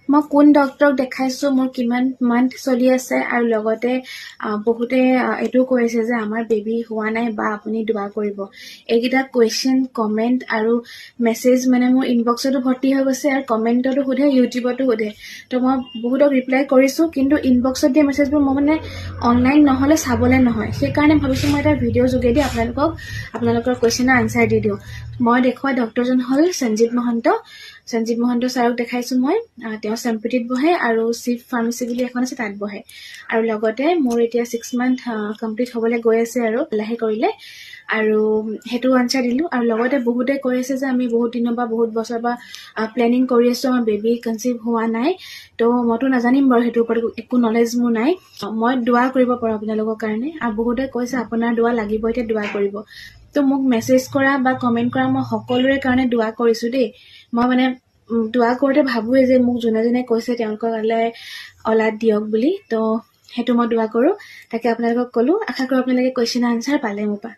মই কোন ডক্টৰক দেখাইছোঁ, মোৰ কিমান মান্থ চলি আছে, আৰু লগতে বহুতে এইটো কৈছে যে আমাৰ বেবী হোৱা নাই বা আপুনি দোৱা কৰিব। এইকেইটা কুৱেশ্যন, কমেণ্ট আৰু মেছেজ মানে মোৰ ইনবক্সতো ভৰ্তি হৈ গৈছে, আৰু কমেণ্টতো সোধে, ইউটিউবতো সোধে। তো মই বহুতক ৰিপ্লাই কৰিছোঁ, কিন্তু ইনবক্সত দিয়া মেছেজবোৰ মই মানে অনলাইন নহ'লে চাবলৈ নহয়। সেইকাৰণে ভাবিছোঁ মই এটা ভিডিঅ' যোগেদি আপোনালোকৰ কুৱেশ্যনৰ আনচাৰ দি দিওঁ। মই দেখুওৱা ডক্টৰজন হ'ল সঞ্জীৱ মহন্ত। সঞ্জীৱ মহন্ত ছাৰক দেখাইছোঁ মই। তেওঁ চেম্পিটিত বহে আৰু চিফ ফাৰ্মাচী বুলি এখন আছে, তাত বহে। আৰু লগতে মোৰ এতিয়া 6 মান্থ কমপ্লিট হ'বলৈ গৈ আছে আৰু লাহে কৰিলে, আৰু সেইটো আনচাৰ দিলোঁ। আৰু লগতে বহুতে কৈ আছে যে আমি বহুত দিনৰ পৰা, বহুত বছৰৰ পৰা প্লেনিং কৰি আছোঁ, আমাৰ বেবী কনচিভ হোৱা নাই। তো মইতো নাজানিম বাৰু, সেইটোৰ ওপৰত একো নলেজ মোৰ নাই। মই দোৱা কৰিব পাৰোঁ আপোনালোকৰ কাৰণে, আৰু বহুতে কৈছে আপোনাৰ দোৱা লাগিব, এতিয়া দোৱা কৰিব। তো মোক মেছেজ কৰা বা কমেণ্ট কৰা মই সকলোৰে কাৰণে দোৱা কৰিছোঁ দেই। মই মানে দোৱা কৰোঁতে ভাবোঁৱে যে মোক যোনে যোনে কৈছে তেওঁলোকক অলাদ দিয়ক বুলি, তো সেইটো মই দোৱা কৰোঁ। তাকে আপোনালোকক ক'লোঁ। আশা কৰোঁ আপোনালোকে কুৱেশ্যন আনচাৰ পালে মোৰ পৰা।